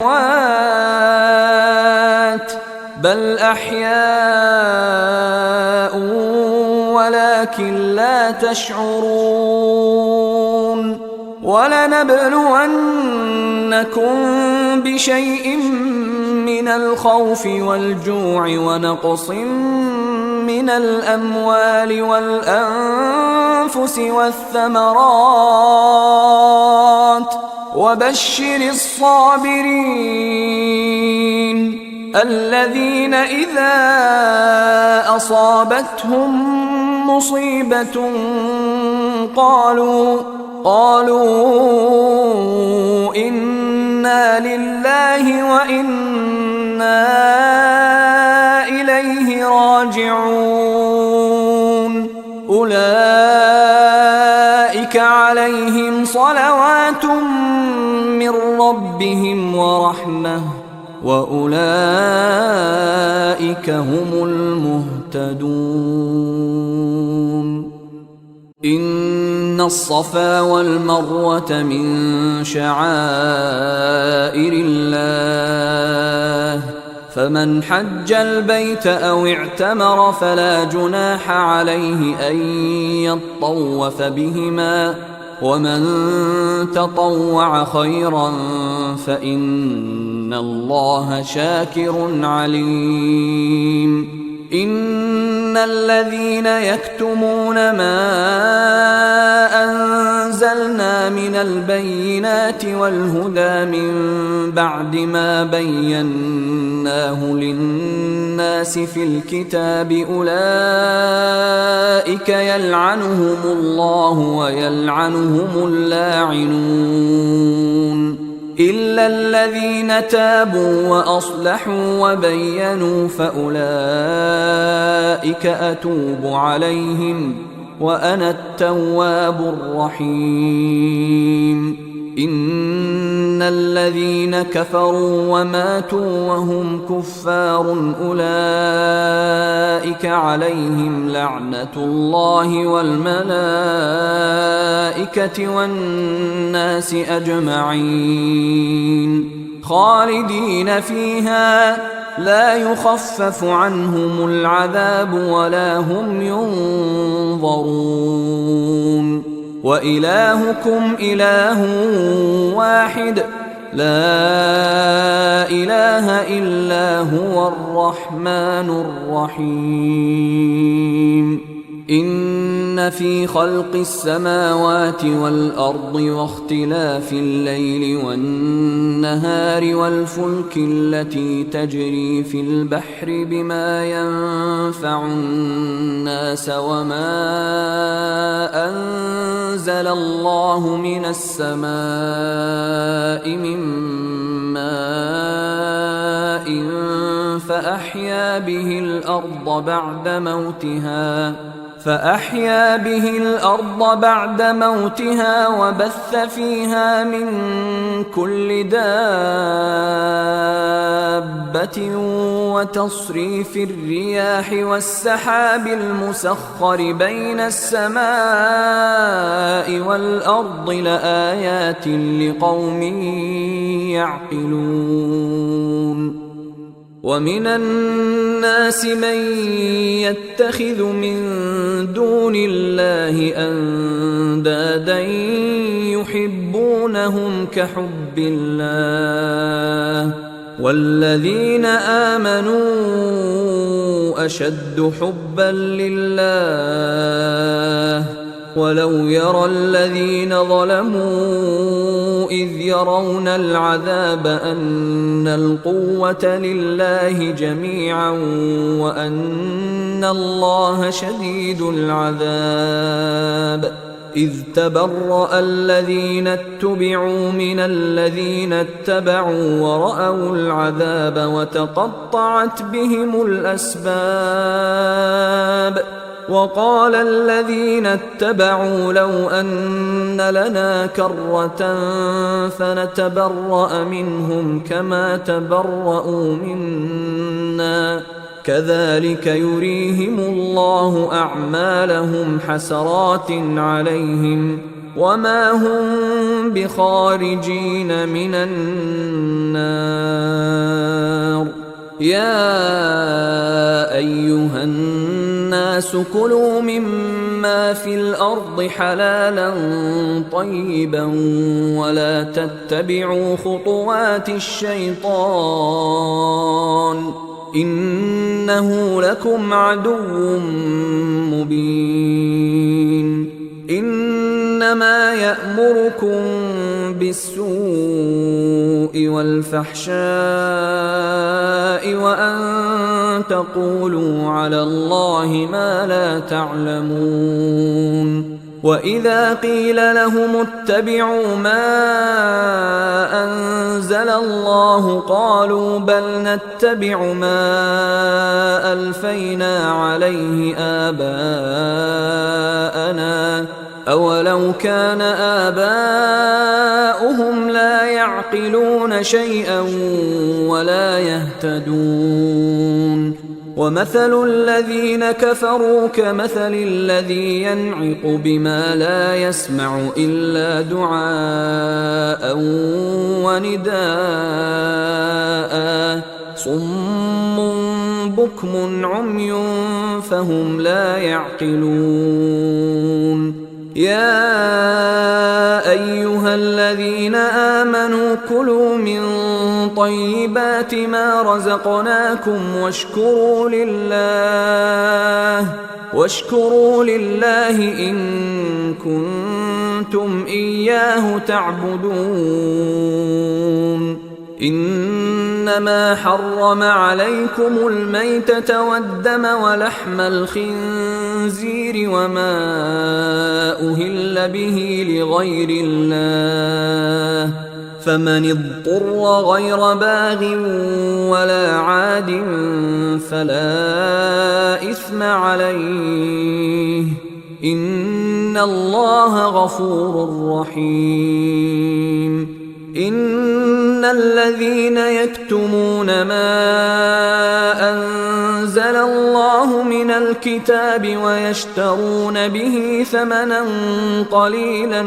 أموات بل أحياء ولكن لا تشعرون ولنبلونكم بشيء من الخوف والجوع ونقص من الأموال والأنفس والثمرات وبشر الصابرين الذين إذا أصابتهم مصيبة قالوا إنا لله وإنا إليه راجعون أولئك عليهم صلوات من ربهم ورحمة وأولئك هم المهتدون إن الصفا والمروة من شعائر الله فمن حج البيت أو اعتمر فلا جناح عليه أن يطوف بهما ومن تطوع خيرا فإن الله شاكر عليم إن الذين يكتمون ما أنزلنا من البينات والهدى من بعد ما بيناه للناس في الكتاب أولئك يلعنهم الله ويلعنهم اللاعنون إلا الذين تابوا وأصلحوا وبينوا فأولئك أتوب عليهم وأنا التواب الرحيم إن الذين كفروا وماتوا وهم كفار أولئك عليهم لعنة الله والملائكة والناس أجمعين خالدين فيها لا يخفف عنهم العذاب ولا هم ينظرون وإلهكم إله واحد لا إله إلا هو الرحمن الرحيم إن في خلق السماوات والأرض واختلاف الليل والنهار والفلك التي تجري في البحر بما ينفع الناس وما أنزل الله من السماء من ماء فأحيا به الأرض بعد موتها وبث فيها من كل دابة وتصريف الرياح والسحاب المسخر بين السماء والأرض لآيات لقوم يعقلون ومن الناس من يتخذ من دون الله أندادا يحبونهم كحب الله والذين آمنوا أشد حبا لله ولو يرى الذين ظلموا إذ يرون العذاب أن القوة لله جميعا وأن الله شديد العذاب إذ تبرأ الذين اتبعوا من الذين اتبعوا ورأوا العذاب وتقطعت بهم الأسباب وقال الذين اتبعوا لو أن لنا كرة فنتبرأ منهم كما تبرأوا منا كذلك يريهم الله أعمالهم حسرات عليهم وما هم بخارجين من النار. يا أيها الناس كلوا مما في الأرض حلالا طيبا ولا تتبعوا خطوات الشيطان إنه لكم عدو مبين. إنما يأمركم بالسوء والفحشاء وأن تقولوا على الله ما لا تعلمون. وإذا قيل لهم اتبعوا ما أنزل الله قالوا بل نتبع ما ألفينا عليه آباءنا أولو كان آباؤهم لا يعقلون شيئا ولا يهتدون. ومثل الذين كفروا كمثل الذي ينعق بما لا يسمع إلا دعاء ونداء صم بكم عمي فهم لا يعقلون. يا أيها الذين آمنوا كلوا من طيبات ما رزقناكم واشكروا لله إن كنتم إياه تعبدون. إنما حرم عليكم الميتة والدم ولحم الخنزير وما أهل به لغير الله فمن اضطر غير باغ ولا عاد فلا إثم عليه إن الله غفور رحيم. إن الذين يكتمون ما أنزل الله من الكتاب ويشترون به ثمنا قليلا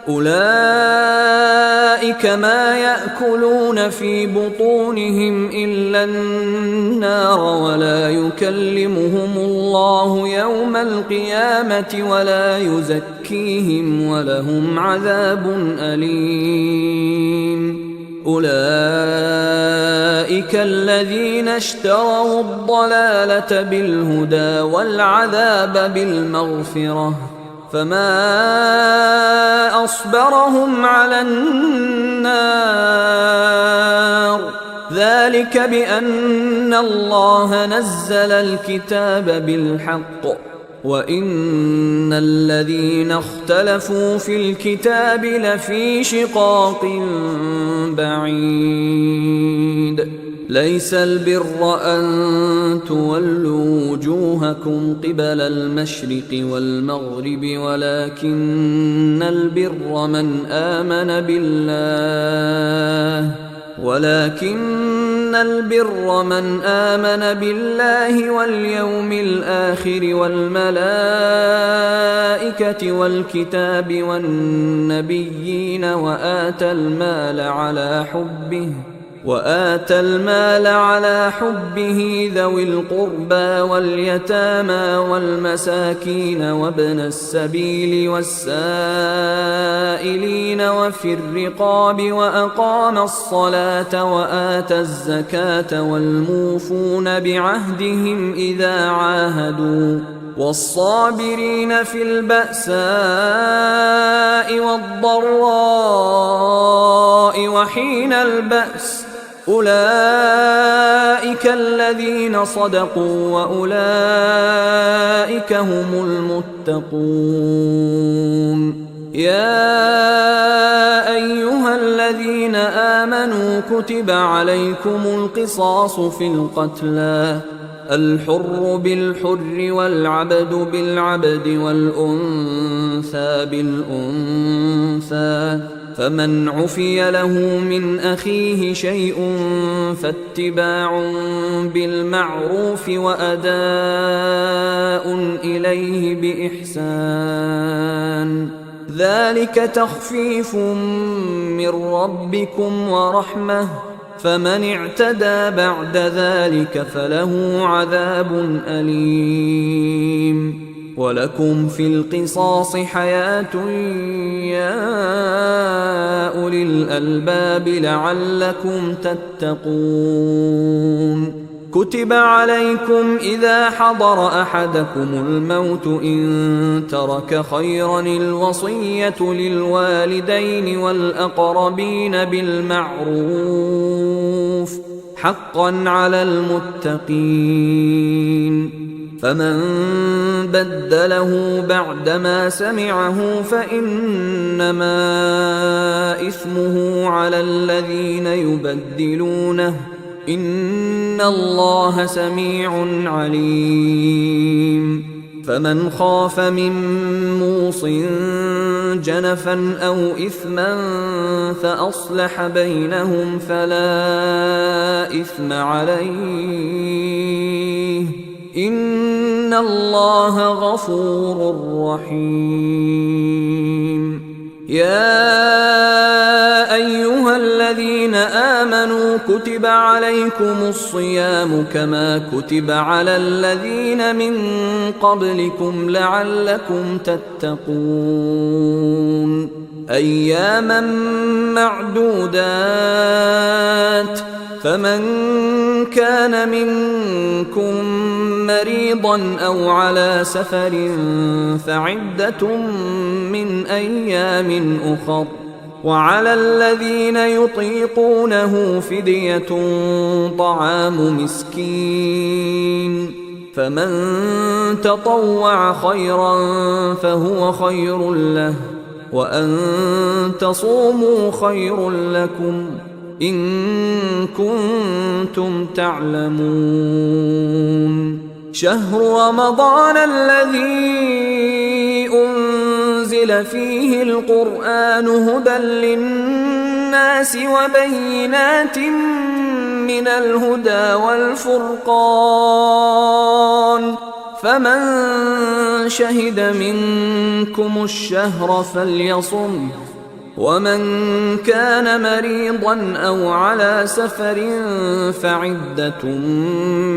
أولئك ما يأكلون في بطونهم إلا النار ولا يكلمهم الله يوم القيامة ولا يزكيهم ولهم عذاب أليم. أولئك الذين اشتروا الضلالة بالهدى والعذاب بالمغفرة فما أصبرهم على النار ذلك بأن الله نزل الكتاب بالحق وإن الذين اختلفوا في الكتاب لفي شقاق بعيد. ليس البر أن تولوا وجوهكم قبل المشرق والمغرب ولكن البر من آمن بالله واليوم الآخر والملائكة والكتاب والنبيين وآتى المال على حبه ذوي القربى واليتامى والمساكين وابن السبيل والسائلين وفي الرقاب وأقام الصلاة وآتى الزكاة والموفون بعهدهم إذا عاهدوا والصابرين في البأساء والضراء وحين البأس أولئك الذين صدقوا وأولئك هم المتقون. يا أيها الذين آمنوا كتب عليكم القصاص في القتلى الحر بالحر والعبد بالعبد والأنثى بالأنثى فمن عفي له من أخيه شيء فاتباع بالمعروف وأداء إليه بإحسان ذلك تخفيف من ربكم ورحمة فمن اعتدى بعد ذلك فله عذاب أليم ولكم في القصاص حياة يا أولي الألباب لعلكم تتقون كتب عليكم إذا حضر أحدكم الموت إن ترك خيرا الوصية للوالدين والأقربين بالمعروف حقا على المتقين فمن بدله بعدما سمعه فإنما إثمه على الذين يبدلونه إن الله سميع عليم فمن خاف من موص جنفا أو إثما فأصلح بينهم فلا إثم عليه إن الله غفور رحيم يا أيها الذين آمنوا كتب عليكم الصيام كما كتب على الذين من قبلكم لعلكم تتقون أياما معدودات فمن كان منكم مريضا أو على سفر فعدة من أيام أخر وعلى الذين يطيقونه فدية طعام مسكين فمن تطوع خيرا فهو خير له وأن تصوموا خير لكم إن كنتم تعلمون شهر رمضان الذي أنزل فيه القرآن هدى للناس وبينات من الهدى والفرقان فمن شهد منكم الشهر فليصم ومن كان مريضا أو على سفر فعدة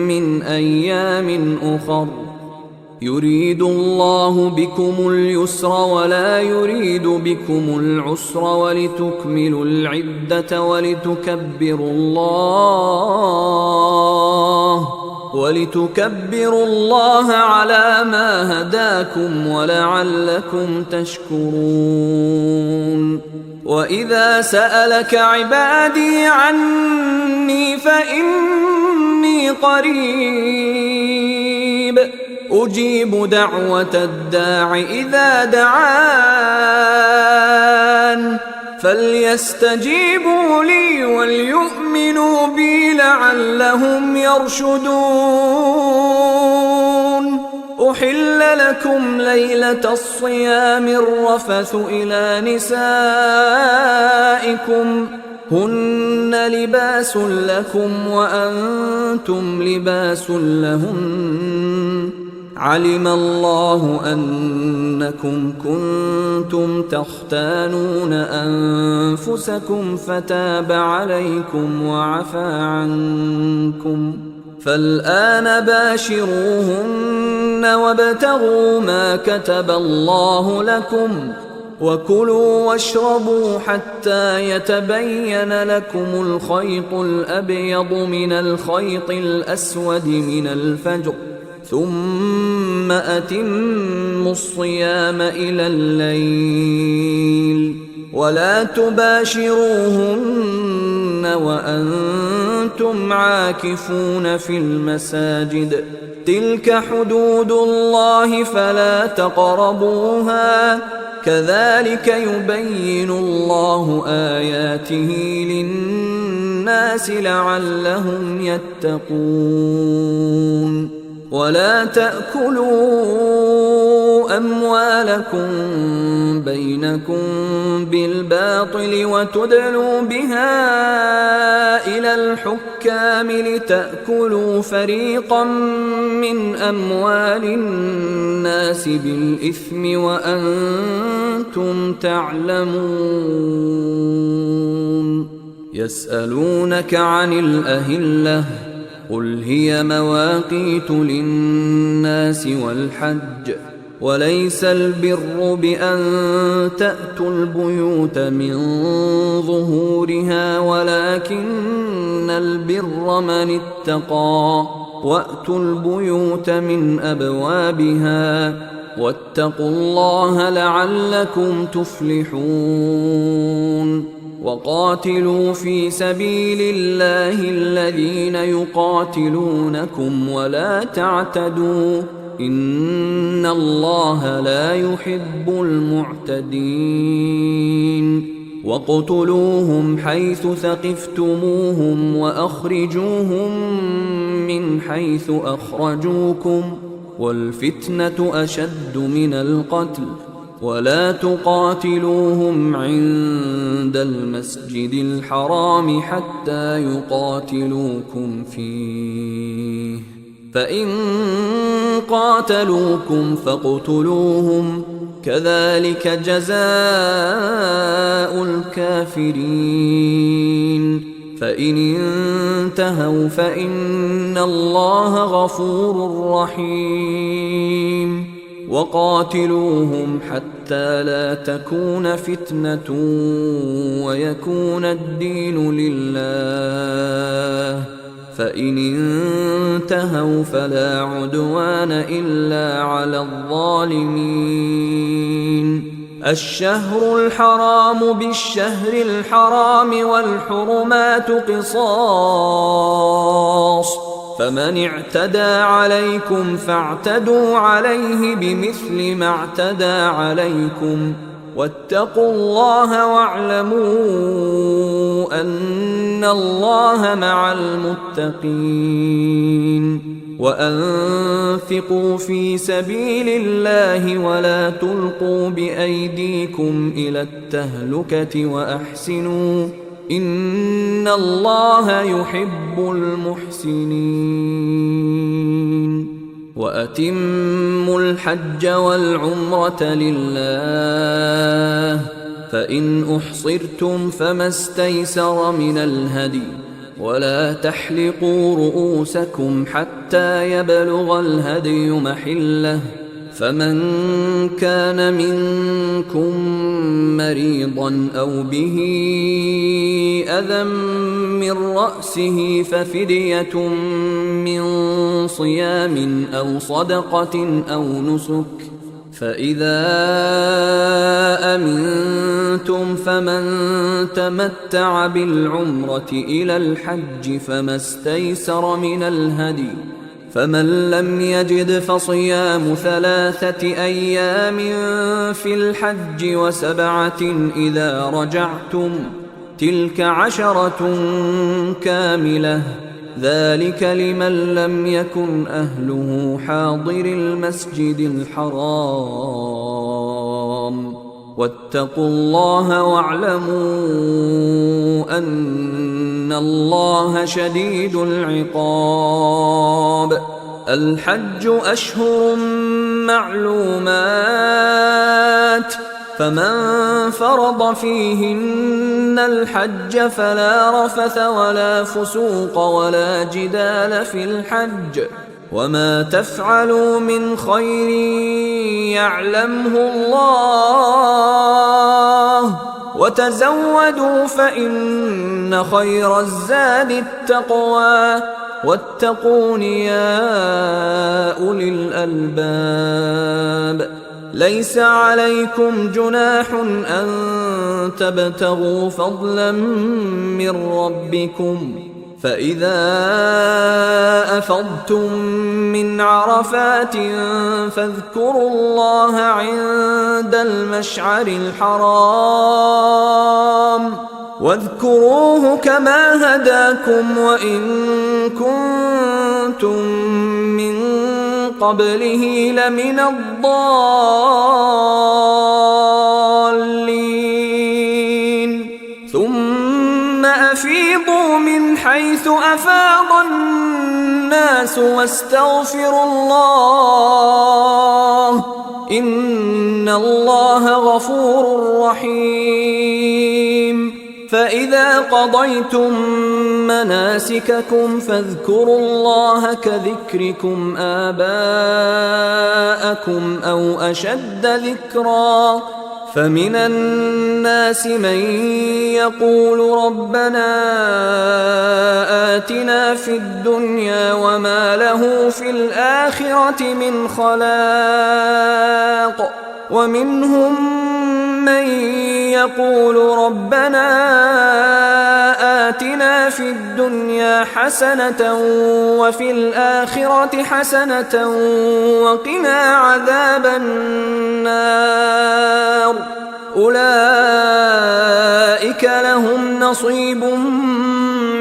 من أيام أخر يريد الله بكم اليسر ولا يريد بكم العسر ولتكملوا العدة ولتكبروا الله على ما هداكم ولعلكم تشكرون وإذا سألك عبادي عني فإني قريب أجيب دعوة الداع إذا دعان فليستجيبوا لي وليؤمنوا بي لعلهم يرشدون أحل لكم ليلة الصيام الرفث إلى نسائكم هن لباس لكم وأنتم لباس لهن علم الله أنكم كنتم تختانون أنفسكم فتاب عليكم وعفى عنكم فالآن باشروهن وابتغوا ما كتب الله لكم وكلوا واشربوا حتى يتبين لكم الخيط الأبيض من الخيط الأسود من الفجر ثم أتموا الصيام إلى الليل ولا تباشروهن وأنتم عاكفون في المساجد تلك حدود الله فلا تقربوها كذلك يبين الله آياته للناس لعلهم يتقون ولا تأكلوا أموالكم بينكم بالباطل وتدلوا بها إلى الحكام لتأكلوا فريقا من أموال الناس بالإثم وأنتم تعلمون. يسألونك عن الأهلة قل هي مواقيت للناس والحج وليس البر بأن تأتوا البيوت من ظهورها ولكن البر من اتقى وأتوا البيوت من أبوابها واتقوا الله لعلكم تفلحون. وقاتلوا في سبيل الله الذين يقاتلونكم ولا تعتدوا إن الله لا يحب المعتدين. واقتلوهم حيث ثقفتموهم وأخرجوهم من حيث أخرجوكم والفتنة أشد من القتل ولا تقاتلوهم عند المسجد الحرام حتى يقاتلوكم فيه فإن قاتلوكم فاقتلوهم كذلك جزاء الكافرين. فإن انتهوا فإن الله غفور رحيم. وقاتلوهم حتى لا تكون فتنة ويكون الدين لله فإن انتهوا فلا عدوان إلا على الظالمين. الشهر الحرام بالشهر الحرام والحرمات قصاص فمن اعتدى عليكم فاعتدوا عليه بمثل ما اعتدى عليكم واتقوا الله واعلموا أن الله مع المتقين. وأنفقوا في سبيل الله ولا تلقوا بأيديكم إلى التهلكة وأحسنوا إن الله يحب المحسنين. وأتموا الحج والعمرة لله فإن أحصرتم فما استيسر من الهدي ولا تحلقوا رؤوسكم حتى يبلغ الهدي محله فمن كان منكم مريضا أو به أذى من رأسه ففدية من صيام أو صدقة أو نسك فإذا أمنتم فمن تمتع بالعمرة إلى الحج فما استيسر من الهدي فمن لم يجد فصيام 3 أيام في الحج و7 إذا رجعتم تلك 10 كاملة ذلك لمن لم يكن أهله حاضر المسجد الحرام واتقوا الله واعلموا أن الله شديد العقاب. الحج أشهر معلومات فمن فرض فيهن الحج فلا رفث ولا فسوق ولا جدال في الحج وما تفعلوا من خير يعلمه الله وتزودوا فإن خير الزاد التقوى واتقون يا أولي الألباب. ليس عليكم جناح أن تبتغوا فضلا من ربكم فإذا أفضتم من عرفات فاذكروا الله عند المشعر الحرام واذكروه كما هداكم وإن كنتم من قبله لمن الضالين ثم أفيضوا من حيث أفاض الناس واستغفروا الله إن الله غفور رحيم فإذا قضيتم مناسككم فاذكروا الله كذكركم آباءكم أو أشد ذكرا فمن الناس من يقول ربنا آتنا في الدنيا وما له في الآخرة من خلاق ومنهم من يقول ربنا آتنا في الدنيا حسنة وفي الآخرة حسنة وقنا عذاب النار أولئك لهم نصيب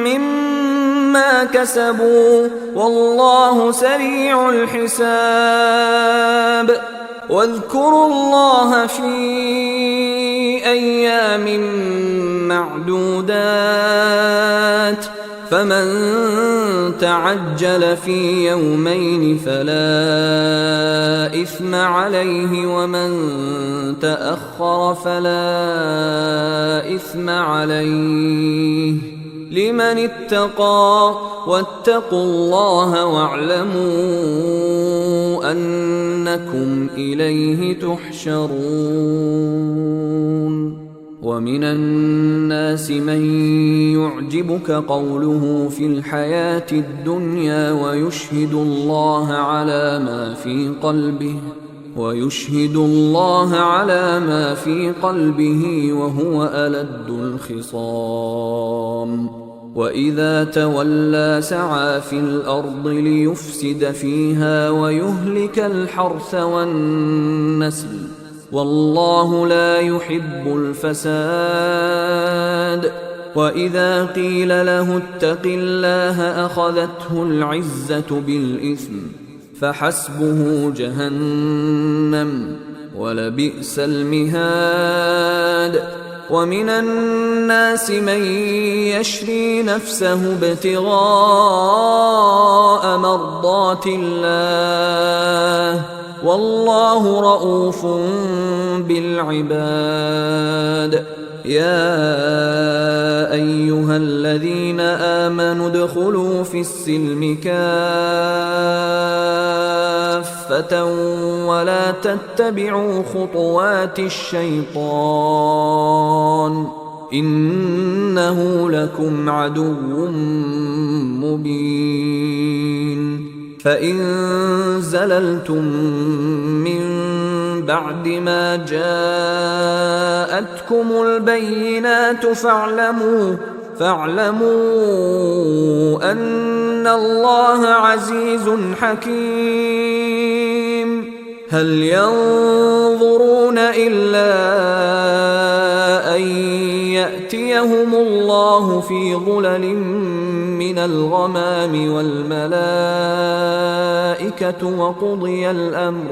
مما كسبوا والله سريع الحساب واذكروا الله في أيام معدودات فمن تعجل في يومين فلا إثم عليه ومن تأخر فلا إثم عليه لمن اتقى واتقوا الله واعلموا أنكم إليه تحشرون ومن الناس من يعجبك قوله في الحياة الدنيا ويشهد الله على ما في قلبه وهو ألد الخصام وإذا تولى سعى في الأرض ليفسد فيها ويهلك الحرث والنسل والله لا يحب الفساد وإذا قيل له اتق الله أخذته العزة بالإثم فحسبه جهنم ولبئس المهاد ومن الناس من يشري نفسه ابتغاء مرضات الله والله رؤوف بالعباد يا أيها الذين آمنوا ادخلوا في السلم كافة ولا تتبعوا خطوات الشيطان إنه لكم عدو مبين فإن زللتم من بعد ما جاءتكم البينات فاعلموا أن الله عزيز حكيم هل ينظرون إلا أن يأتيهم الله في ظلل من الغمام والملائكة وقضي الأمر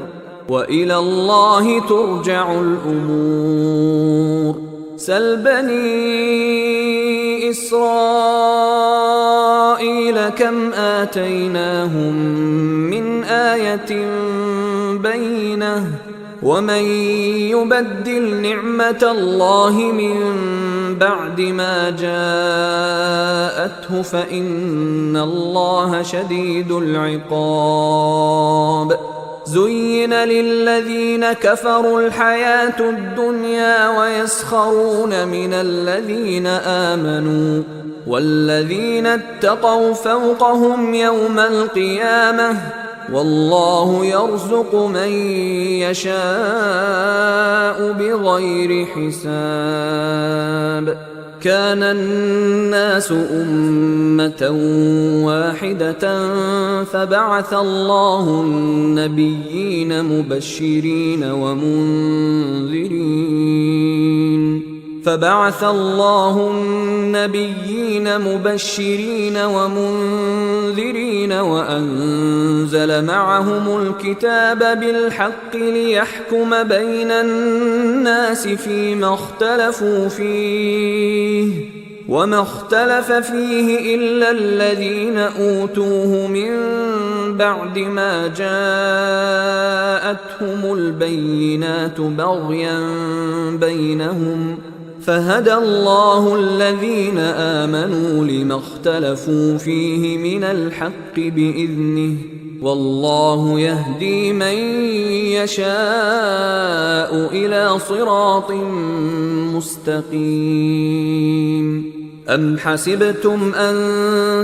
وإلى الله ترجع الأمور سل بني إسرائيل كم آتيناهم من آية بينة ومن يبدل نعمة الله من بعد ما جاءته فإن الله شديد العقاب زين للذين كفروا الحياة الدنيا ويسخرون من الذين آمنوا والذين اتقوا فوقهم يوم القيامة والله يرزق من يشاء بغير حساب كان الناس أمة واحدة فبعث الله النبيين مبشرين ومنذرين فبعث الله النبيين مبشرين ومنذرين وأنزل معهم الكتاب بالحق ليحكم بين الناس فيما اختلفوا فيه وما اختلف فيه إلا الذين أوتوه من بعد ما جاءتهم البينات بغيا بينهم فهدى الله الذين آمنوا لما اختلفوا فيه من الحق بإذنه والله يهدي من يشاء إلى صراط مستقيم. أم حسبتم أن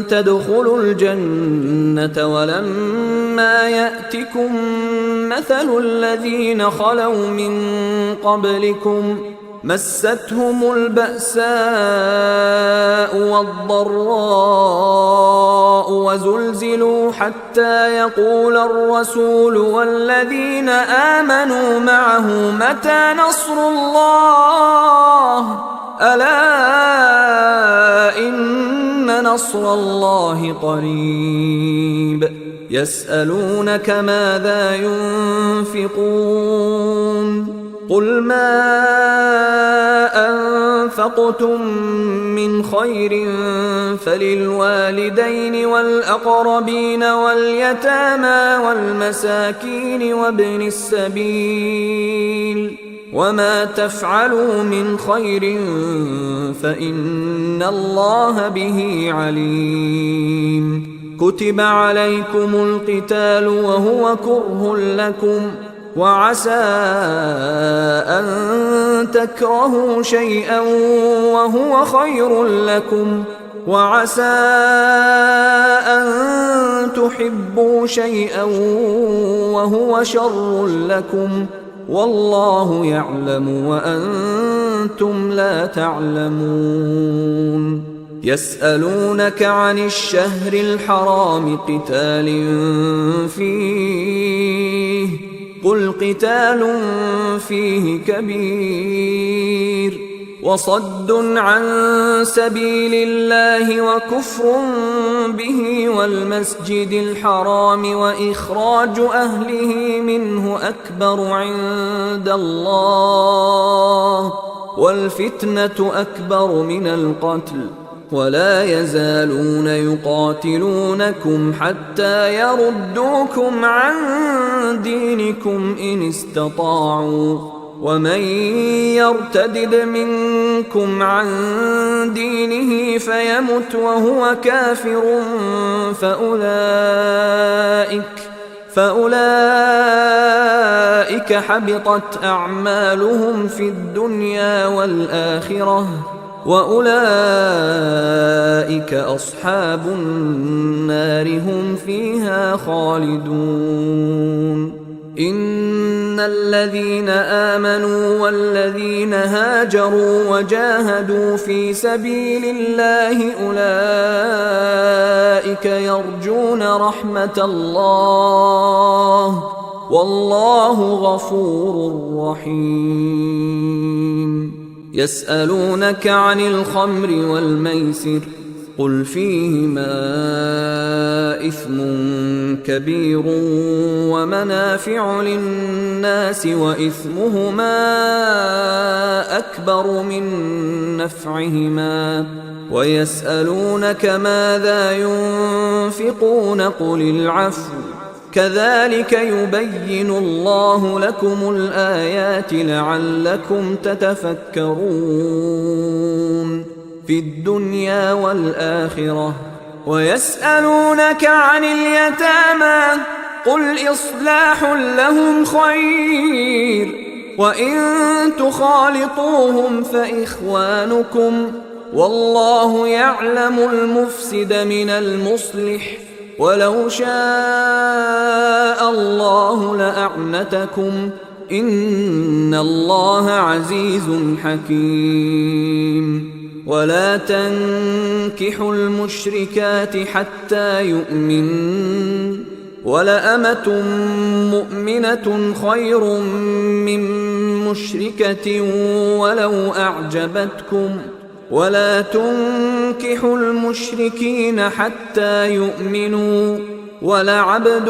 تدخلوا الجنة ولما يأتكم مثل الذين خلوا من قبلكم مستهم البأساء والضراء وزلزلوا حتى يقول الرسول والذين آمنوا معه متى نصر الله ألا إن نصر الله قريب. يسألونك ماذا ينفقون قل ما أنفقتم من خير فللوالدين والأقربين واليتامى والمساكين وابن السبيل وما تفعلوا من خير فإن الله به عليم. كتب عليكم القتال وهو كره لكم وعسى أن تكرهوا شيئا وهو خير لكم وعسى أن تحبوا شيئا وهو شر لكم والله يعلم وأنتم لا تعلمون. يسألونك عن الشهر الحرام قتال فيه قل قتال فيه كبير وصد عن سبيل الله وكفر به والمسجد الحرام وإخراج أهله منه أكبر عند الله والفتنة أكبر من القتل ولا يزالون يقاتلونكم حتى يردوكم عن دينكم إن استطاعوا ومن يرتدد منكم عن دينه فيمت وهو كافر فأولئك حبطت أعمالهم في الدنيا والآخرة وأولئك أصحاب النار هم فيها خالدون. إن الذين آمنوا والذين هاجروا وجاهدوا في سبيل الله أولئك يرجون رحمة الله والله غفور رحيم. يسألونك عن الخمر والميسر قل فيهما إثم كبير ومنافع للناس وإثمهما أكبر من نفعهما ويسألونك ماذا ينفقون قل العفو كذلك يبين الله لكم الآيات لعلكم تتفكرون في الدنيا والآخرة. ويسألونك عن اليتامى قل إصلاح لهم خير وإن تخالطوهم فإخوانكم والله يعلم المفسد من المصلح ولو شاء الله لأعنتكم إن الله عزيز حكيم. ولا تنكحوا المشركات حتى ولأمة مؤمنة خير من مشركة ولو أعجبتكم ولا تنكحوا المشركين حتى يؤمنوا ولعبد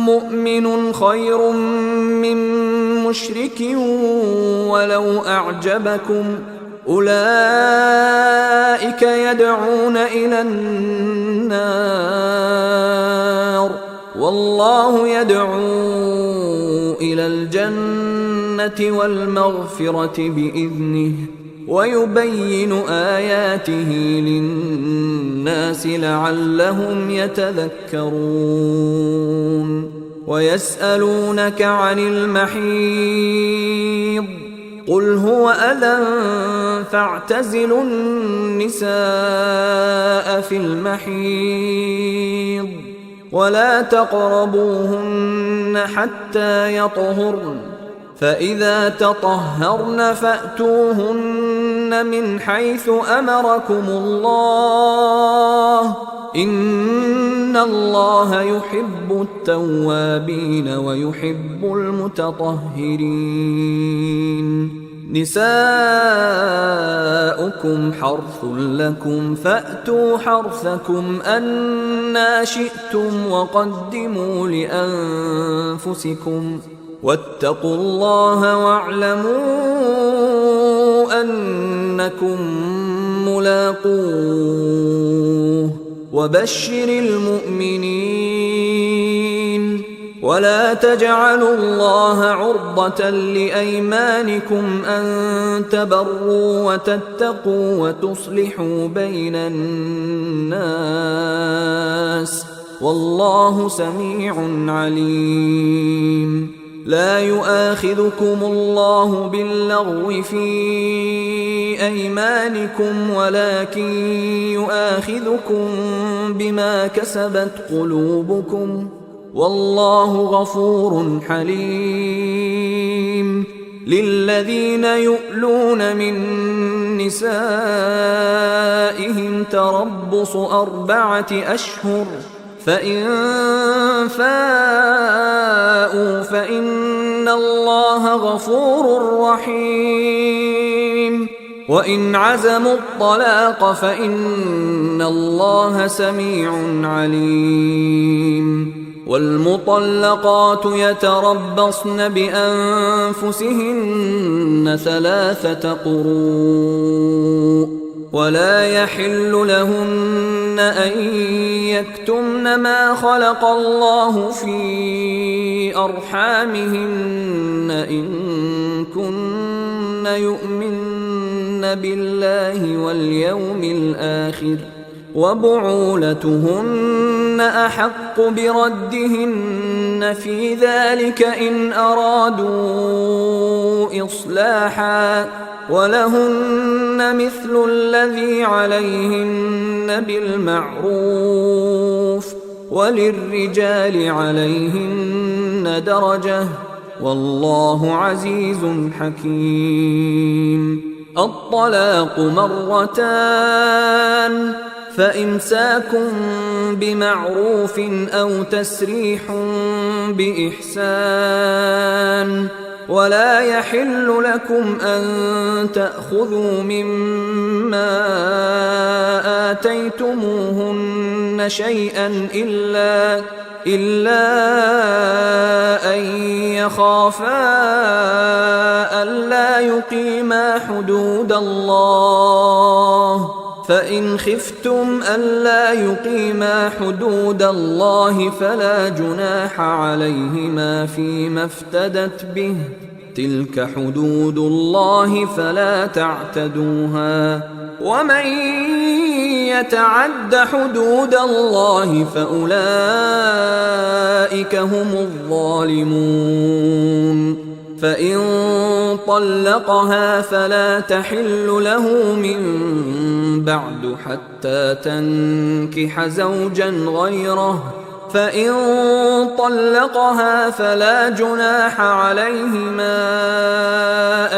مؤمن خير من مشرك ولو أعجبكم أولئك يدعون إلى النار والله يدعو إلى الجنة والمغفرة بإذنه ويبين آياته للناس لعلهم يتذكرون ويسألونك عن المحيض قل هو أذى فاعتزلوا النساء في المحيض ولا تقربوهن حتى يطهرن فإذا تطهرن فأتوهن من حيث أمركم الله إن الله يحب التوابين ويحب المتطهرين نساؤكم حرث لكم فأتوا حرثكم أنى شئتم وقدموا لأنفسكم واتقوا الله واعلموا أنكم ملاقوه وبشر المؤمنين ولا تجعلوا الله عرضة لأيمانكم أن تبروا وتتقوا وتصلحوا بين الناس والله سميع عليم لا يؤاخذكم الله باللغو في أيمانكم ولكن يؤاخذكم بما كسبت قلوبكم والله غفور حليم للذين يؤلون من نسائهم تربص 4 أشهر فإن فاءوا فإن الله غفور رحيم وإن عزموا الطلاق فإن الله سميع عليم والمطلقات يتربصن بأنفسهن 3 قروء ولا يحل لهن أن يكتمن ما خلق الله في أرحامهن إن كن يؤمن بالله واليوم الآخر وبعولتهن أحق بردهن في ذلك إن أرادوا إصلاحا ولهن مثل الذي عليهن بالمعروف وللرجال عليهن درجة والله عزيز حكيم الطلاق 2 فإمساك بمعروف أو تسريح بإحسان ولا يحل لكم أن تأخذوا مما آتيتموهن شيئا إلا أن يخافا ألا يقيما حدود الله فإن خفتم ألا يقيما حدود الله فلا جناح عليهما فيما افتدت به تلك حدود الله فلا تعتدوها ومن يتعد حدود الله فأولئك هم الظالمون فإن طلقها فلا تحل له من بعد حتى تنكح زوجا غيره فإن طلقها فلا جناح عليهما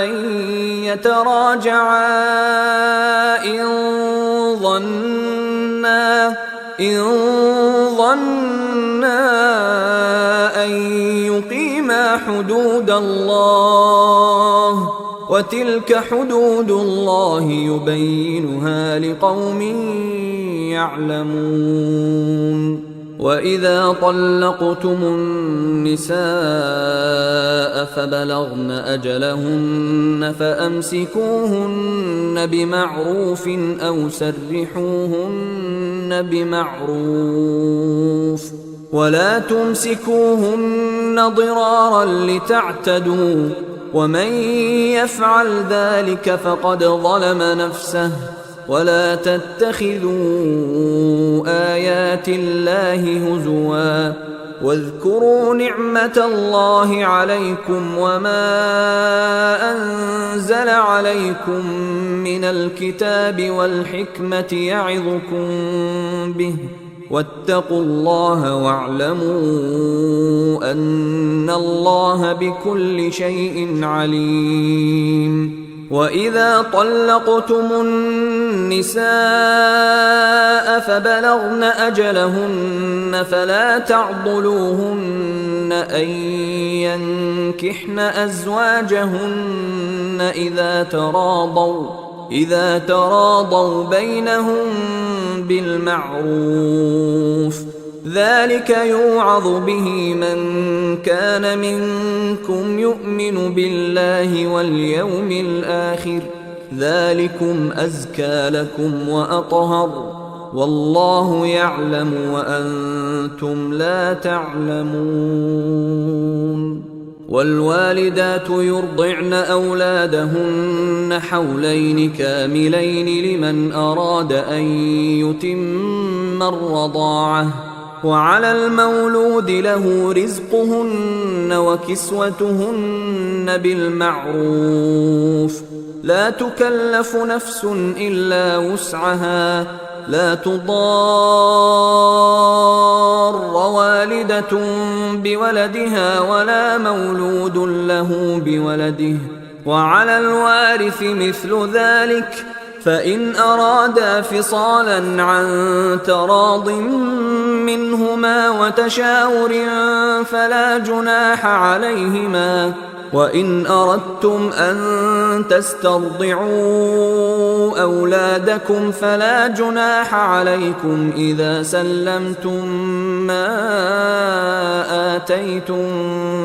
أن يتراجعا إن ظنا أن يقيما حدود الله وتلك حدود الله يبينها لقوم يعلمون. وإذا طلقتم النساء فبلغن أجلهن فأمسكوهن بمعروف أو سرحوهن بمعروف، ولا تمسكوهن ضرارا لتعتدوا، ومن يفعل ذلك فقد ظلم نفسه. ولا تتخذوا آيات الله هزوا، واذكروا نعمة الله عليكم وما أنزل عليكم من الكتاب والحكمة يعظكم به، واتقوا الله واعلموا أن الله بكل شيء عليم. وإذا طلقتم النساء فبلغن أجلهن فلا تعضلوهن أن ينكحن أزواجهن إذا تراضوا بينهم بالمعروف، ذلك يوعظ به من كان منكم يؤمن بالله واليوم الآخر، ذلكم أزكى لكم وأطهر، والله يعلم وأنتم لا تعلمون. والوالدات يرضعن أولادهن حولين كاملين لمن أراد أن يتم الرضاعة، وعلى المولود له رزقهن وكسوتهن بالمعروف، لا تكلف نفس إلا وسعها، لا تضار والدة بولدها ولا مولود له بولده، وعلى الوارث مثل ذلك، فإن أرادا فصالا عن تراض منهما وتشاور فلا جناح عليهما. وإن أردتم أن تسترضعوا أولادكم فلا جناح عليكم إذا سلمتم ما آتيتم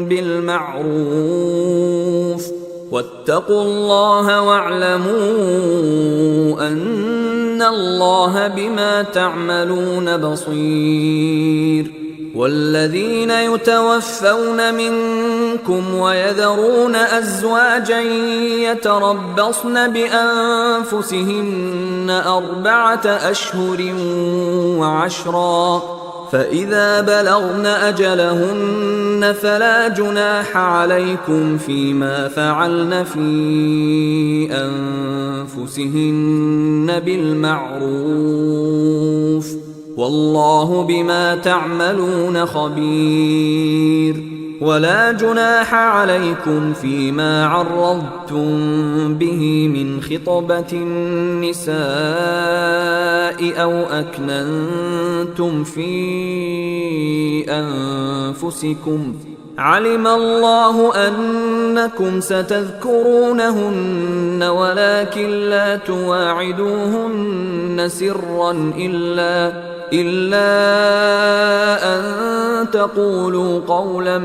بالمعروف، واتقوا الله واعلموا أن الله بما تعملون بصير. والذين يتوفون منكم ويذرون أزواجا يتربصن بأنفسهن 4 أشهر وعشرا، فإذا بلغن أجلهن فلا جناح عليكم فيما فعلن في أنفسهن بالمعروف، والله بما تعملون خبير. ولا جناح عليكم فيما عرضتم به من خطبة النساء أو أكننتم في أنفسكم، علم الله أنكم ستذكرونهن ولكن لا تواعدوهن سرا إلا أن تقولوا قولا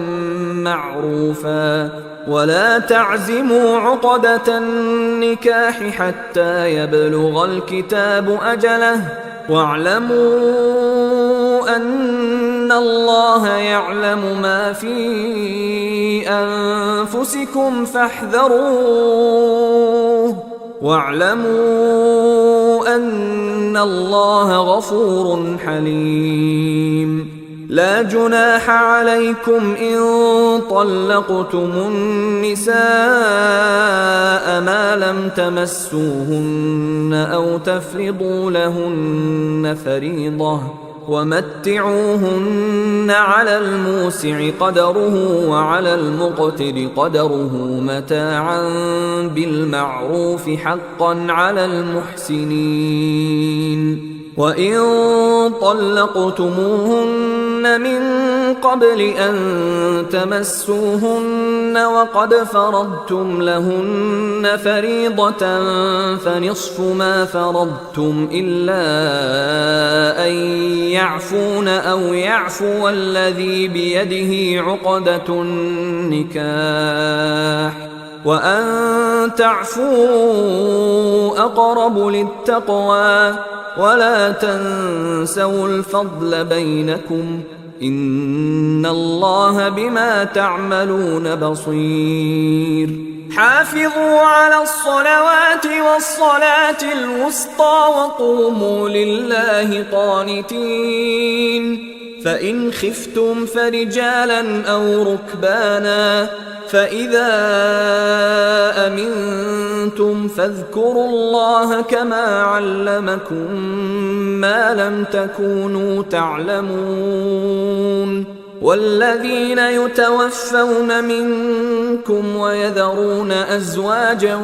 معروفا، ولا تعزموا عقدة النكاح حتى يبلغ الكتاب أجله، واعلموا أن الله يعلم ما في أنفسكم فاحذروه، واعلموا أن الله غفور حليم. لا جناح عليكم إن طلقتم النساء ما لم تمسوهن أو تفرضوا لهن فريضة، ومتعوهن على الموسع قدره وعلى المقتر قدره متاعا بالمعروف حقا على المحسنين. وإن طلقتموهن من قبل أن تمسوهن وقد فرضتم لهن فريضة فنصف ما فرضتم إلا أن يعفون أو يعفو الذي بيده عقدة النكاح وأن تعفوا أقرب للتقوى ولا تنسوا الفضل بينكم إن الله بما تعملون بصير حافظوا على الصلوات والصلاة الوسطى وقوموا لله قانتين فإن خفتم فرجالا أو ركبانا فإذا أمنتم فاذكروا الله كما علمكم ما لم تكونوا تعلمون والذين يتوفون منكم ويذرون أزواجا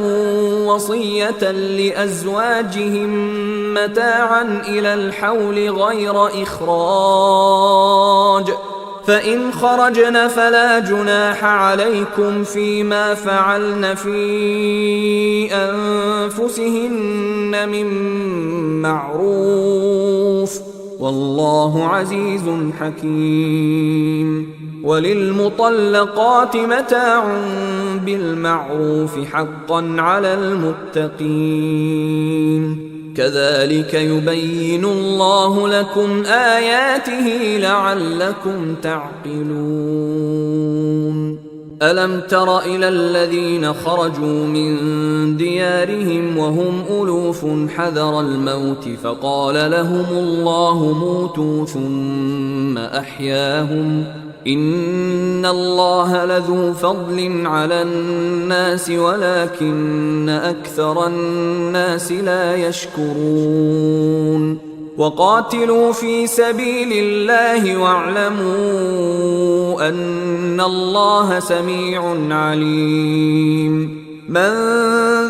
وصية لأزواجهم متاعا إلى الحول غير إخراج فإن خرجن فلا جناح عليكم فيما فعلن في أنفسهن من معروف والله عزيز حكيم وللمطلقات متاع بالمعروف حقا على المتقين كذلك يبين الله لكم آياته لعلكم تعقلون ألم تر إلى الذين خرجوا من ديارهم وهم ألوف حذر الموت فقال لهم الله موتوا ثم أحياهم إن الله لذو فضل على الناس ولكن أكثر الناس لا يشكرون وقاتلوا في سبيل الله واعلموا أن الله سميع عليم من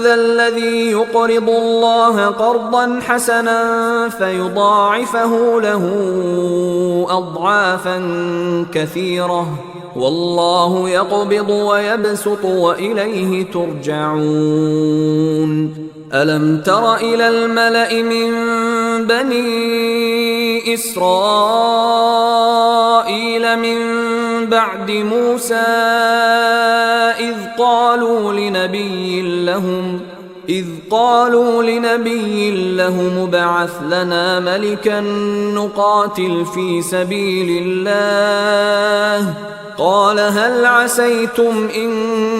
ذا الذي يقرض الله قرضا حسنا فيضاعفه له أضعافا كثيرة والله يقبض ويبسط وإليه ترجعون ألم تر إلى الملأ من بني إسرائيل من بعد موسى إذ قالوا لنبي لهم ابعث لنا ملكا نقاتل في سبيل الله قال هل عسيتم إن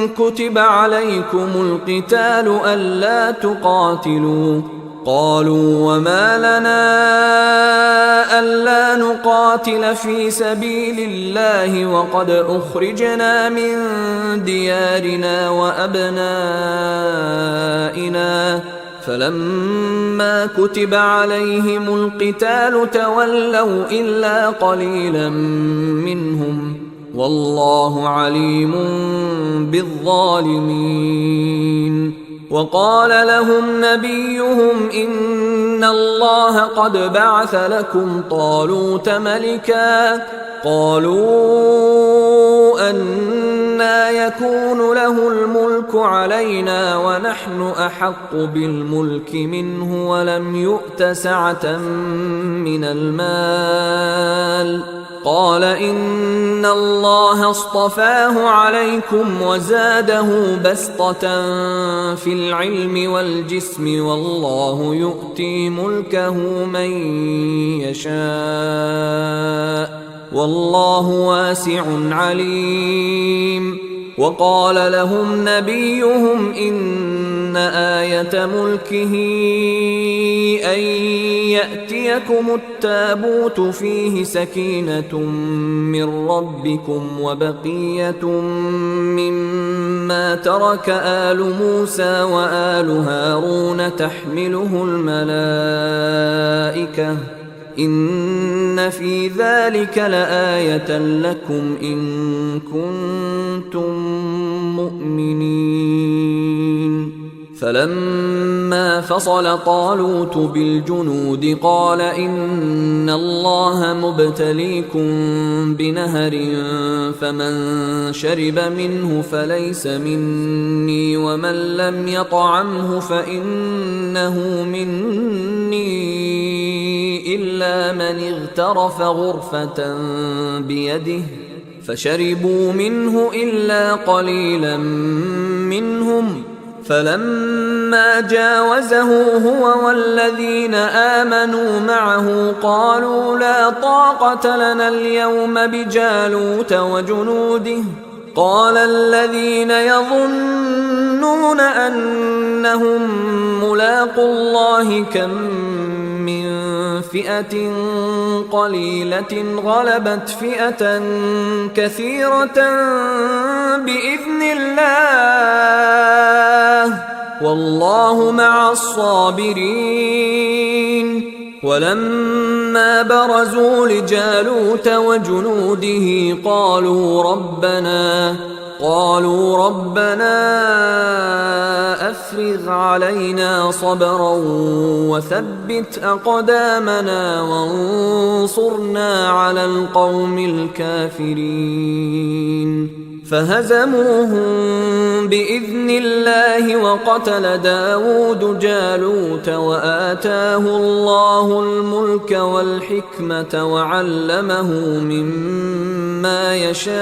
كتب عليكم القتال ألا تقاتلوا قالوا وما لنا ألا نقاتل في سبيل الله وقد أخرجنا من ديارنا وأبنائنا فلما كتب عليهم القتال تولوا إلا قليلا منهم والله عليم بالظالمين وقال لهم نبيهم إن الله قد بعث لكم طالوت ملكا قالوا أنى يكون له الملك علينا ونحن أحق بالملك منه ولم يؤت سعة من المال قال إن الله اصطفاه عليكم وزاده بسطة في العلم والجسم والله يؤتي ملكه من يشاء والله واسع عليم وقال لهم نبيهم إن آية ملكه أن يأتيكم التابوت فيه سكينة من ربكم وبقية مما ترك آل موسى وآل هارون تحمله الملائكة إن في ذلك لآية لكم إن كنتم مؤمنين فلما فصل طالوت بالجنود قال إن الله مبتليكم بنهر فمن شرب منه فليس مني ومن لم يطعمه فإنه مني إلا من اغترف غرفة بيده فشربوا منه إلا قليلا منهم فلما جاوزه هو والذين آمنوا معه قالوا لا طاقة لنا اليوم بجالوت وجنوده قال الذين يظنون أنهم ملاقو الله كم من فئة قليلة غلبت فئة كثيرة بإذن الله والله مع الصابرين ولما برزوا لجالوت وجنوده قالوا ربنا أفرغ علينا صبرا وثبت أقدامنا وانصرنا على القوم الكافرين فهزموهم بإذن الله وقتل داود جالوت وآتاه الله الملك والحكمة وعلمه مما يشاء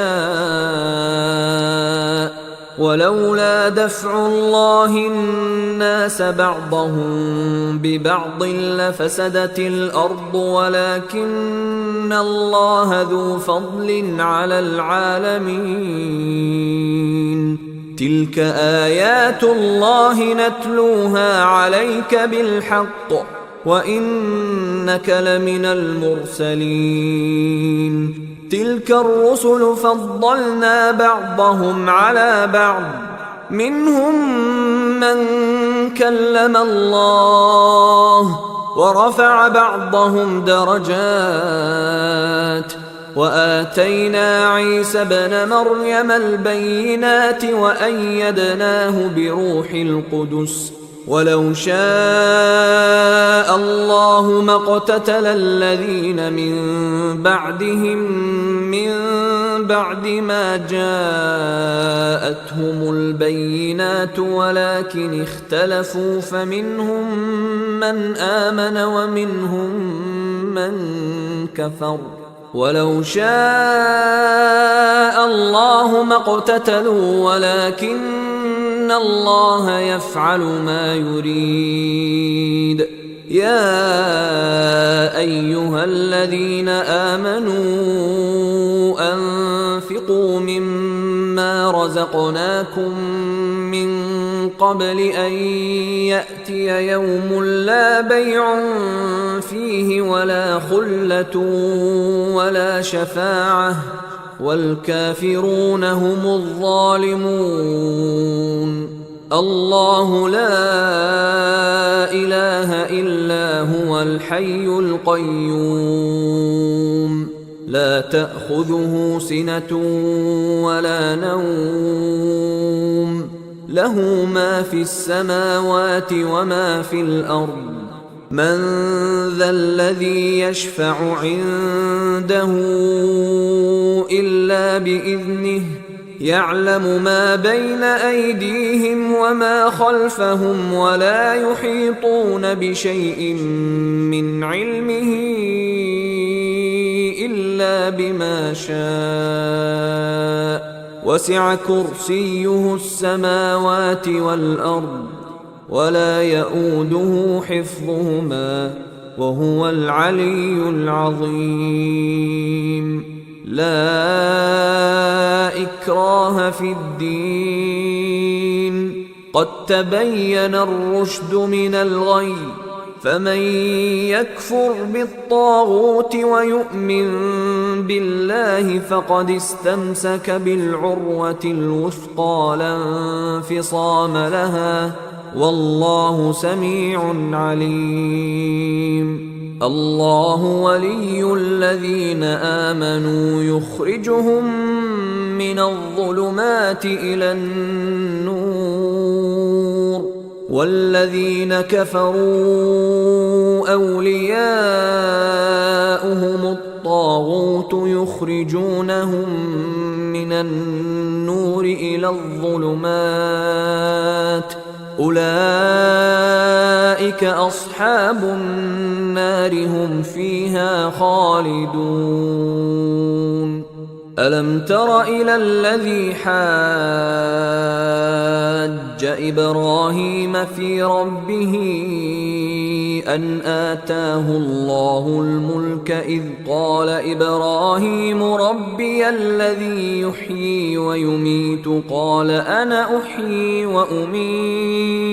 ولولا دفع الله الناس بعضهم ببعض لفسدت الأرض ولكن الله ذو فضل على العالمين تلك آيات الله نتلوها عليك بالحق وإنك لمن المرسلين تلك الرسل فضلنا بعضهم على بعض منهم من كلم الله ورفع بعضهم درجات وآتينا عيسى ابن مريم البينات وأيدناه بروح القدس ولو شاء الله ما اقتتل الذين من بعدهم من بعد ما جاءتهم البينات ولكن اختلفوا فمنهم من آمن ومنهم من كفر ولو شاء الله ما اقتتلوا ولكن الله يفعل ما يريد يا أيها الذين آمنوا أنفقوا مما رزقناكم من قبل أن يأتي يوم لا بيع فيه ولا خلة ولا شفاعة والكافرون هم الظالمون الله لا إله إلا هو الحي القيوم لا تأخذه سنة ولا نوم له ما في السماوات وما في الأرض من ذا الذي يشفع عنده إلا بإذنه يعلم ما بين أيديهم وما خلفهم ولا يحيطون بشيء من علمه إلا بما شاء وسع كرسيه السماوات والأرض ولا يؤوده حفظهما وهو العلي العظيم لا إكراه في الدين قد تبين الرشد من الغي فمن يكفر بالطاغوت ويؤمن بالله فقد استمسك بالعروة الوثقى لا انفصام لها والله سميع عليم الله ولي الذين آمنوا يخرجهم من الظلمات إلى النور والذين كفروا أولياؤهم الطاغوت يخرجونهم من النور إلى الظلمات أولئك أصحاب النار هم فيها خالدون. ألم تر إلى الذي حاج إبراهيم في ربه أن آتاه الله الملك إذ قال إبراهيم ربي الذي يحيي ويميت قال أنا أحيي وأميت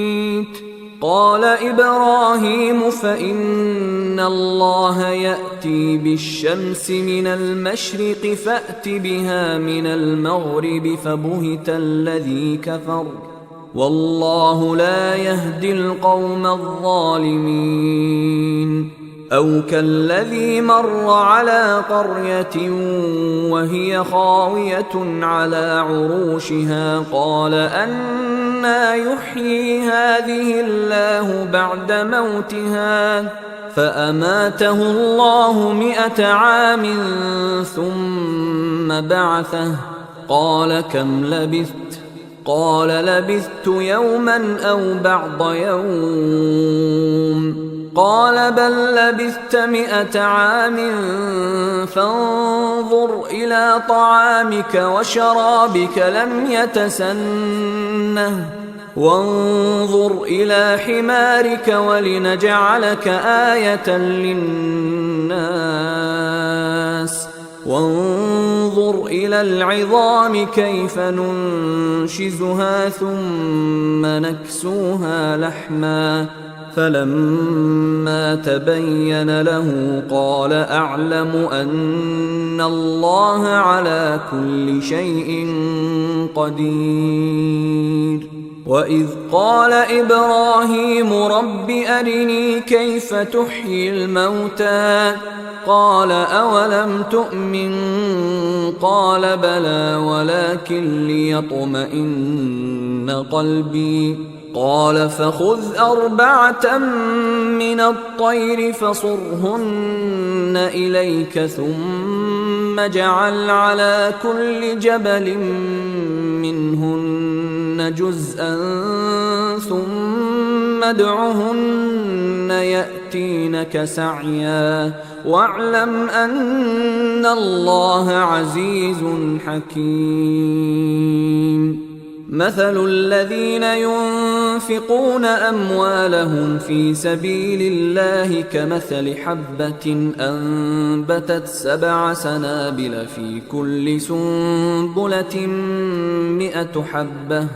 قال إبراهيم فإن الله يأتي بالشمس من المشرق فأت بها من المغرب فبهت الذي كفر والله لا يهدي القوم الظالمين. أو كالذي مر على قرية وهي خاوية على عروشها قال أنى يحيي هذه الله بعد موتها فأماته الله 100 عام ثم بعثه قال كم لبثت قال لبثت يوما أو بعض يوم قال بل لبثت 100 عام فانظر إلى طعامك وشرابك لم يتسنه وانظر إلى حمارك ولنجعلك آية للناس وانظر إلى العظام كيف ننشزها ثم نكسوها لحما فلما تبين له قال أعلم أن الله على كل شيء قدير. وإذ قال إبراهيم رب أرني كيف تحيي الموتى قال أولم تؤمن قال بلى ولكن ليطمئن قلبي قال فخذ 4 من الطير فصرهن إليك ثم اجعل على كل جبل منهن جزءا ثم ادعهن يأتينك سعيا واعلم أن الله عزيز حكيم. مثل الذين ينفقون أموالهم في سبيل الله كمثل حبة أنبتت 7 سنابل في كل سنبلة 100 حبة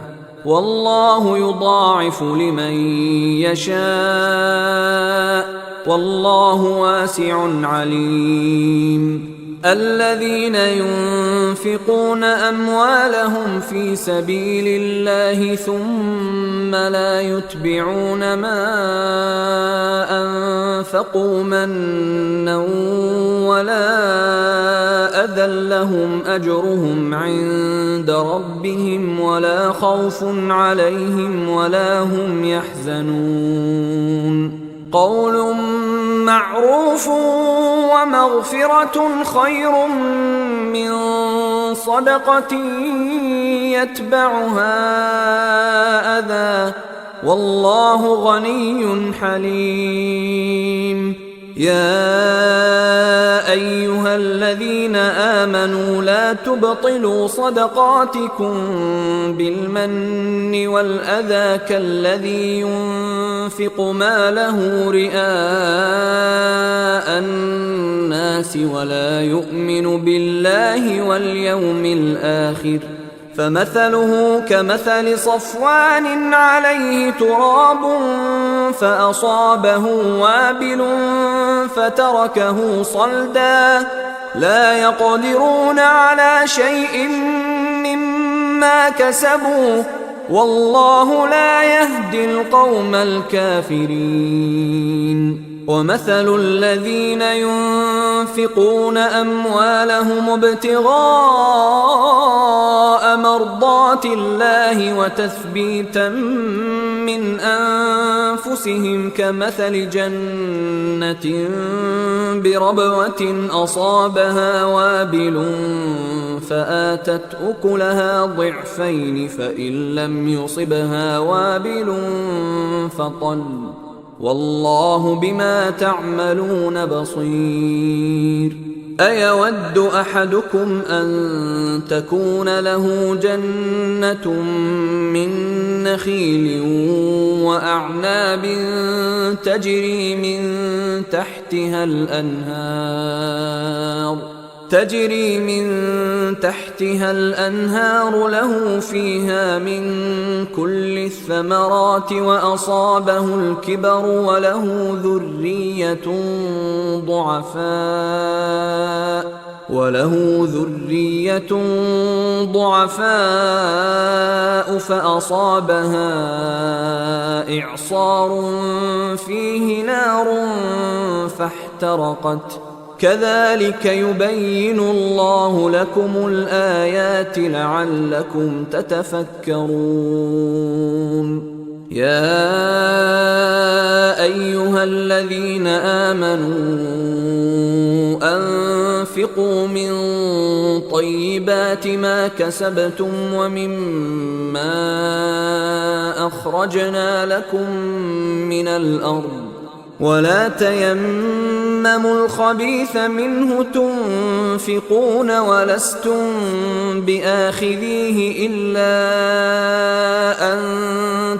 والله يضاعف لمن يشاء والله واسع عليم. الذين ينفقون أموالهم في سبيل الله ثم لا يتبعون ما أنفقوا منا ولا أذى لهم أجرهم عند ربهم ولا خوف عليهم ولا هم يحزنون. قول معروف ومغفرة خير من صدقة يتبعها أذى والله غني حليم. يا أيها الذين آمنوا لا تبطلوا صدقاتكم بالمن والأذى كالذي ينفق ماله رئاء الناس ولا يؤمن بالله واليوم الآخر فمثله كمثل صفوان عليه تراب فأصابه وابل فتركه صلدا لا يقدرون على شيء مما كسبوا والله لا يهدي القوم الكافرين. ومثل الذين ينفقون ينفقون أموالهم ابتغاء مرضات الله وتثبيتا من أنفسهم كمثل جنة بربوة أصابها وابل فآتت أكلها ضعفين فإن لم يصبها وابل فطل والله بما تعملون بصير. أيود أحدكم أن تكون له جنة من نخيل وأعناب تجري من تحتها الأنهار له فيها من كل الثمرات وأصابه الكبر وله ذرية ضعفاء فأصابها إعصار فيه نار فاحترقت كذلك يبين الله لكم الآيات لعلكم تتفكرون. يا أيها الذين آمنوا أنفقوا من طيبات ما كسبتم ومما أخرجنا لكم من الأرض ولا تيمموا الخبيث منه تنفقون ولستم بآخذيه إلا أن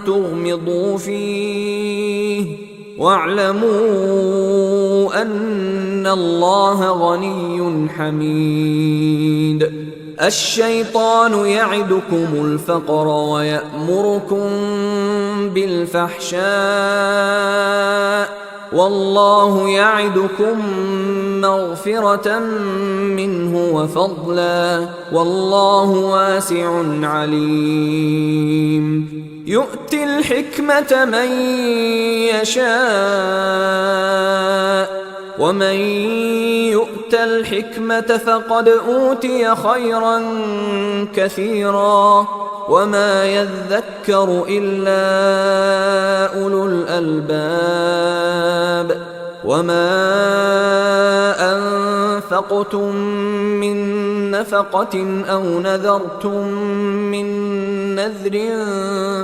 تغمضوا فيه واعلموا أن الله غني حميد. الشيطان يعدكم الفقر ويأمركم بالفحشاء والله يعدكم مغفرة منه وفضلا والله واسع عليم. يؤتي الحكمة من يشاء ومن يؤت الحكمة فقد أوتي خيرا كثيرا وما يذكر إلا أولو الألباب. وما أنفقتم من نفقة أو نذرتم من نذر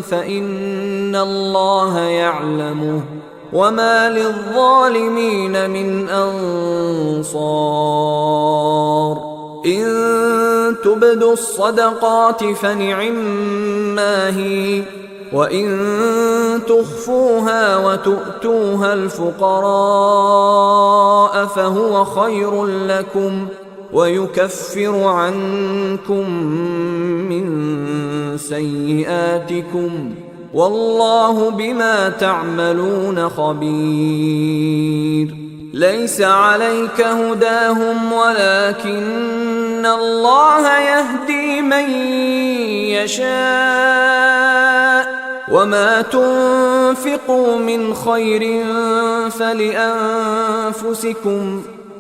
فإن الله يعلمه وما للظالمين من أنصار. إن تبدوا الصدقات فنعما هي وإن تخفوها وتؤتوها الفقراء فهو خير لكم ويكفر عنكم من سيئاتكم والله بما تعملون خبير. ليس عليك هداهم ولكن الله يهدي من يشاء وما تنفقوا من خير فلأنفسكم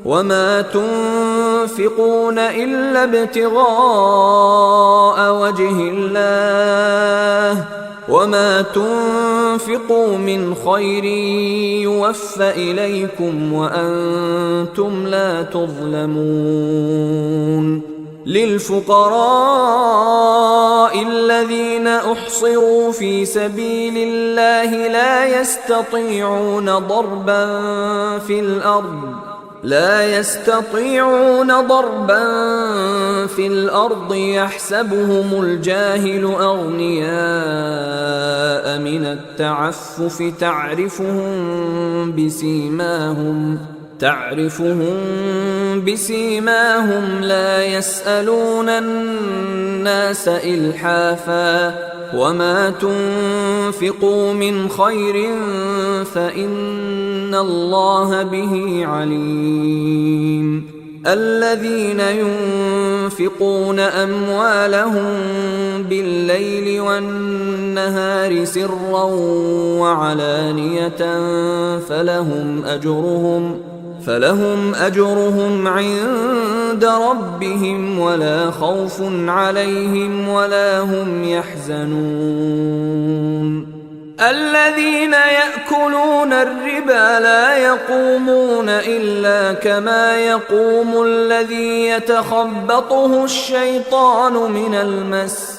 وما تنفقون إلا ابتغاء وجه الله وما تنفقوا من خير يوفى إليكم وأنتم لا تظلمون. للفقراء الذين أحصروا في سبيل الله لا يستطيعون ضربا في الأرض يحسبهم الجاهل أغنياء من التعفف تعرفهم بسيماهم لا يسألون الناس إلحافا وما تنفقوا من خير فإن الله به عليم. الذين ينفقون أموالهم بالليل والنهار سرا وعلانية فلهم أجرهم عند ربهم ولا خوف عليهم ولا هم يحزنون. الذين يأكلون الربا لا يقومون إلا كما يقوم الذي يتخبطه الشيطان من المس،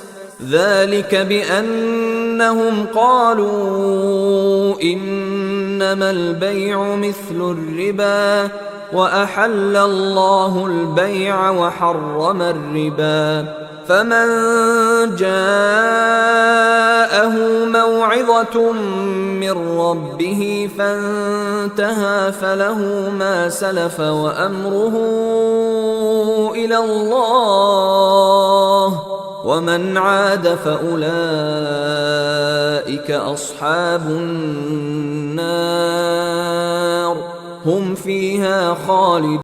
ذلك بأنهم قالوا إنما البيع مثل الربا وأحل الله البيع وحرم الربا. فمن جاءه موعظة من ربه فانتهى فله ما سلف وأمره إلى الله، ومن عاد فأولئك أصحاب النار هم فيها خالدون.